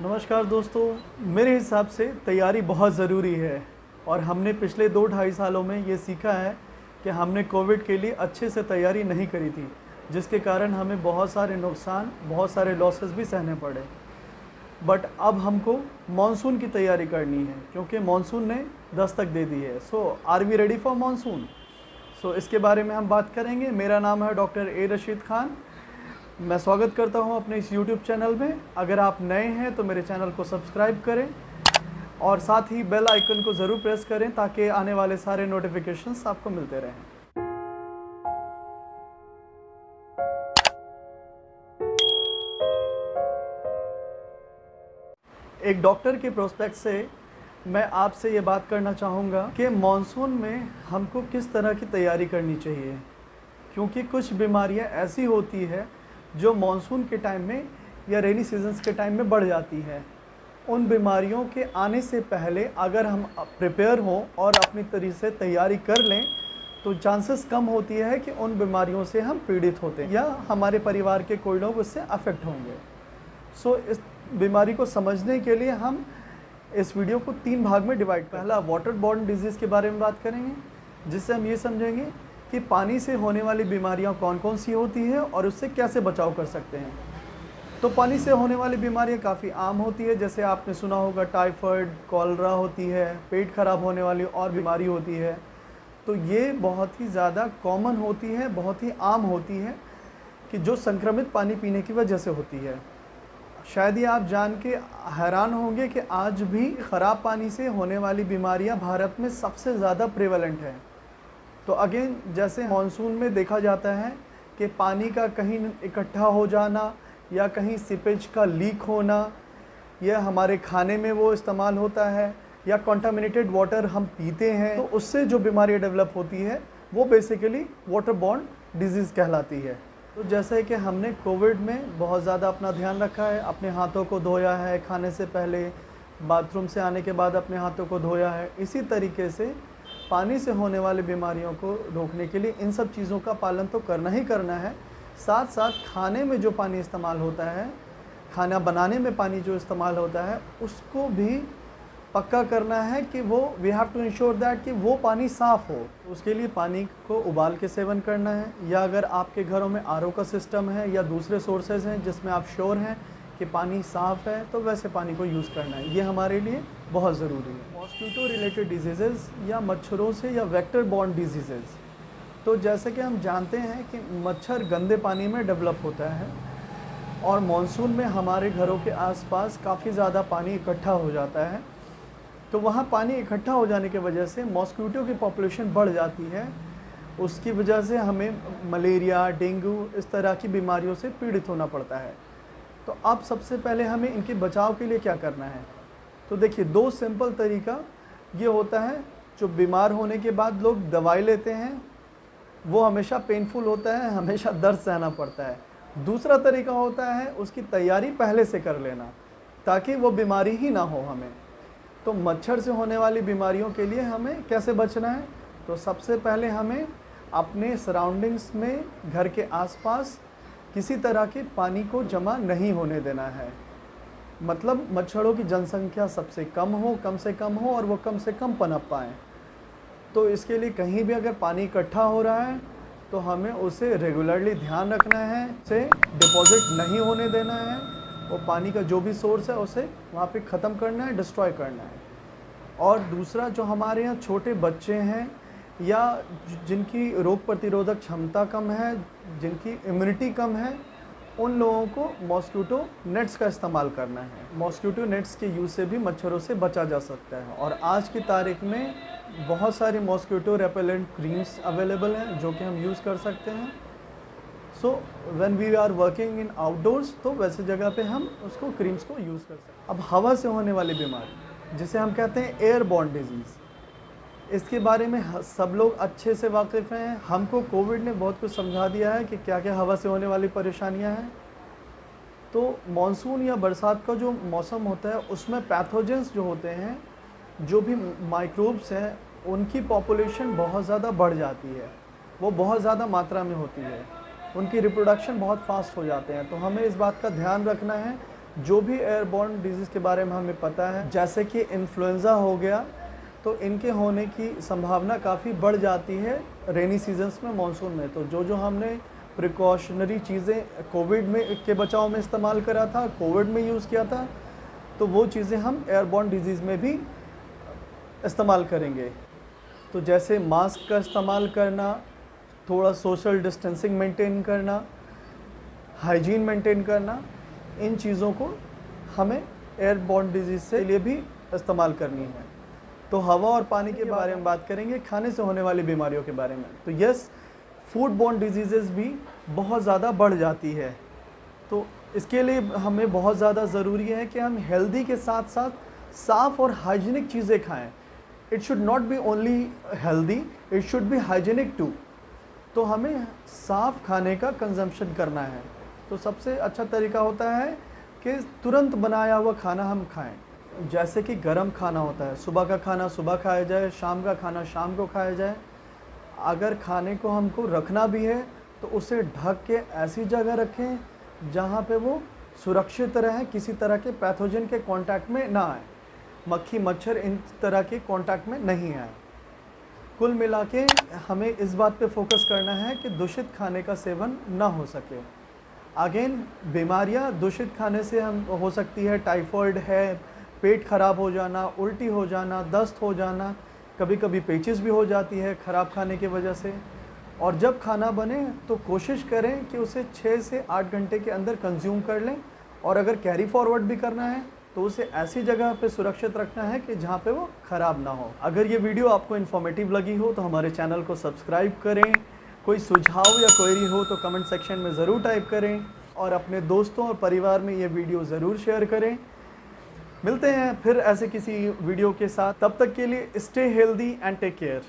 नमस्कार दोस्तों, मेरे हिसाब से तैयारी बहुत ज़रूरी है और हमने पिछले 2-2.5 सालों में ये सीखा है कि हमने कोविड के लिए अच्छे से तैयारी नहीं करी थी, जिसके कारण हमें बहुत सारे नुकसान, बहुत सारे लॉसेस भी सहने पड़े। बट अब हमको मॉनसून की तैयारी करनी है क्योंकि मॉनसून ने दस्तक दे दी है। So are we ready for monsoon? So इसके बारे में हम बात करेंगे। मेरा नाम है डॉक्टर ए रशीद खान। मैं स्वागत करता हूं अपने इस YouTube चैनल में। अगर आप नए हैं तो मेरे चैनल को सब्सक्राइब करें और साथ ही बेल आइकन को ज़रूर प्रेस करें ताकि आने वाले सारे नोटिफिकेशंस आपको मिलते रहें। एक डॉक्टर के प्रोस्पेक्ट से मैं आपसे ये बात करना चाहूँगा कि मॉनसून में हमको किस तरह की तैयारी करनी चाहिए, क्योंकि कुछ बीमारियाँ ऐसी होती है जो मॉनसून के टाइम में या रेनी सीजन्स के टाइम में बढ़ जाती है। उन बीमारियों के आने से पहले अगर हम प्रिपेयर हों और अपनी तरीके से तैयारी कर लें तो चांसेस कम होती है कि उन बीमारियों से हम पीड़ित होते हैं या हमारे परिवार के कोई लोग उससे अफेक्ट होंगे। सो इस बीमारी को समझने के लिए हम इस वीडियो को 3 भाग में डिवाइड करें। पहला वाटर बॉर्न डिजीज़ के बारे में बात करेंगे, जिससे हम ये समझेंगे कि पानी से होने वाली बीमारियां कौन कौन सी होती है और उससे कैसे बचाव कर सकते हैं। तो पानी से होने वाली बीमारियां काफ़ी आम होती है, जैसे आपने सुना होगा टाइफाइड, कॉलरा होती है, पेट खराब होने वाली और बीमारी होती है। तो ये बहुत ही ज़्यादा कॉमन होती है, बहुत ही आम होती है कि जो संक्रमित पानी पीने की वजह से होती है। शायद ये आप जान के हैरान होंगे कि आज भी ख़राब पानी से होने वाली बीमारियां भारत में सबसे ज़्यादा प्रेवलेंट है। तो अगेन, जैसे मॉनसून में देखा जाता है कि पानी का कहीं इकट्ठा हो जाना या कहीं सीपेज का लीक होना, या हमारे खाने में वो इस्तेमाल होता है या कॉन्टामिनेटेड वाटर हम पीते हैं, तो उससे जो बीमारी डेवलप होती है वो बेसिकली वाटर बॉर्न डिजीज़ कहलाती है। तो जैसे कि हमने कोविड में बहुत ज़्यादा अपना ध्यान रखा है, अपने हाथों को धोया है, खाने से पहले, बाथरूम से आने के बाद अपने हाथों को धोया है, इसी तरीके से पानी से होने वाली बीमारियों को रोकने के लिए इन सब चीज़ों का पालन तो करना ही करना है। साथ साथ खाने में जो पानी इस्तेमाल होता है, खाना बनाने में पानी जो इस्तेमाल होता है, उसको भी पक्का करना है कि वो we have to ensure that कि वो पानी साफ़ हो। उसके लिए पानी को उबाल के सेवन करना है, या अगर आपके घरों में आरओ का सिस्टम है या दूसरे सोर्सेज हैं जिसमें आप श्योर हैं कि पानी साफ़ है, तो वैसे पानी को यूज़ करना है। ये हमारे लिए बहुत ज़रूरी है। मॉस्किटो रिलेटेड डिजीज़ेज़ या मच्छरों से या वेक्टर बॉर्न डिजीज़ेज़, तो जैसे कि हम जानते हैं कि मच्छर गंदे पानी में डेवलप होता है और मॉनसून में हमारे घरों के आसपास काफ़ी ज़्यादा पानी इकट्ठा हो जाता है। तो वहाँ पानी इकट्ठा हो जाने की वजह से मॉस्किटो की पॉपुलेशन बढ़ जाती है। उसकी वजह से हमें मलेरिया, डेंगू, इस तरह की बीमारियों से पीड़ित होना पड़ता है। तो अब सबसे पहले हमें इनके बचाव के लिए क्या करना है? तो देखिए, 2 सिंपल तरीका ये होता है। जो बीमार होने के बाद लोग दवाई लेते हैं वो हमेशा पेनफुल होता है, हमेशा दर्द सहना पड़ता है। दूसरा तरीका होता है उसकी तैयारी पहले से कर लेना ताकि वो बीमारी ही ना हो हमें। तो मच्छर से होने वाली बीमारियों के लिए हमें कैसे बचना है? तो सबसे पहले हमें अपने सराउंडिंग्स में, घर के आसपास किसी तरह के पानी को जमा नहीं होने देना है। मतलब मच्छरों की जनसंख्या सबसे कम हो, कम से कम हो, और वो कम से कम पनप पाएँ। तो इसके लिए कहीं भी अगर पानी इकट्ठा हो रहा है तो हमें उसे रेगुलरली ध्यान रखना है, उसे डिपॉजिट नहीं होने देना है, वो पानी का जो भी सोर्स है उसे वहाँ पे ख़त्म करना है, डिस्ट्रॉय करना है। और दूसरा, जो हमारे यहाँ छोटे बच्चे हैं या जिनकी रोग प्रतिरोधक क्षमता कम है, जिनकी इम्यूनिटी कम है, उन लोगों को मॉस्किटो नेट्स का इस्तेमाल करना है। मॉस्किटो नेट्स के यूज़ से भी मच्छरों से बचा जा सकता है। और आज की तारीख में बहुत सारी मॉस्किटो रेपेलेंट क्रीम्स अवेलेबल हैं जो कि हम यूज़ कर सकते हैं। So when we are working in outdoors, तो वैसे जगह पे हम उसको क्रीम्स को यूज़ कर सकते हैं। अब हवा से होने वाली बीमारी, जिसे हम कहते हैं एयरबॉर्न डिजीज़, इसके बारे में सब लोग अच्छे से वाकिफ़ हैं। हमको कोविड ने बहुत कुछ समझा दिया है कि क्या क्या हवा से होने वाली परेशानियां हैं। तो मॉनसून या बरसात का जो मौसम होता है उसमें पैथोजेंस जो होते हैं, जो भी माइक्रोब्स हैं, उनकी पॉपुलेशन बहुत ज़्यादा बढ़ जाती है। वो बहुत ज़्यादा मात्रा में होती है, उनकी रिप्रोडक्शन बहुत फास्ट हो जाते हैं। तो हमें इस बात का ध्यान रखना है जो भी एयरबॉर्न डिजीज़ के बारे में हमें पता है, जैसे कि इन्फ्लुएंज़ा हो गया, तो इनके होने की संभावना काफ़ी बढ़ जाती है रेनी सीजन्स में, मानसून में। तो जो हमने प्रिकॉशनरी चीज़ें कोविड में के बचाव में इस्तेमाल करा था, कोविड में यूज़ किया था, तो वो चीज़ें हम एयरबॉर्न डिजीज़ में भी इस्तेमाल करेंगे। तो जैसे मास्क का इस्तेमाल करना, थोड़ा सोशल डिस्टेंसिंग मेंटेन करना, हाइजीन मेंटेन करना, इन चीज़ों को हमें एयरबॉर्न डिजीज़ से लिए भी इस्तेमाल करनी है। तो हवा और पानी के बारे में बात करेंगे, खाने से होने वाली बीमारियों के बारे में। तो यस, फूड बॉर्न डिजीज़ेज़ भी बहुत ज़्यादा बढ़ जाती है। तो इसके लिए हमें बहुत ज़्यादा ज़रूरी है कि हम हेल्दी के साथ साथ साफ़ और हाइजीनिक चीज़ें खाएं। It should not be only healthy, it should be hygienic too. तो हमें साफ़ खाने का कंजम्पशन करना है। तो सबसे अच्छा तरीका होता है कि तुरंत बनाया हुआ खाना हम खाएं। जैसे कि गरम खाना होता है, सुबह का खाना सुबह खाया जाए, शाम का खाना शाम को खाया जाए। अगर खाने को हमको रखना भी है तो उसे ढक के ऐसी जगह रखें जहाँ पे वो सुरक्षित रहे, किसी तरह के पैथोजन के कांटेक्ट में ना आए, मक्खी मच्छर इन तरह के कांटेक्ट में नहीं आए। कुल मिला के हमें इस बात पे फोकस करना है कि दूषित खाने का सेवन ना हो सके। अगेन, बीमारियां दूषित खाने से हम हो सकती है, टाइफाइड है, पेट खराब हो जाना, उल्टी हो जाना, दस्त हो जाना, कभी कभी पेचिस भी हो जाती है ख़राब खाने की वजह से। और जब खाना बने तो कोशिश करें कि उसे 6 से 8 घंटे के अंदर कंज्यूम कर लें, और अगर कैरी फॉरवर्ड भी करना है तो उसे ऐसी जगह पे सुरक्षित रखना है कि जहाँ पे वो ख़राब ना हो। अगर ये वीडियो आपको इन्फॉर्मेटिव लगी हो तो हमारे चैनल को सब्सक्राइब करें। कोई सुझाव या क्वेरी हो तो कमेंट सेक्शन में ज़रूर टाइप करें, और अपने दोस्तों और परिवार में ये वीडियो ज़रूर शेयर करें। मिलते हैं फिर ऐसे किसी वीडियो के साथ, तब तक के लिए stay healthy and take care.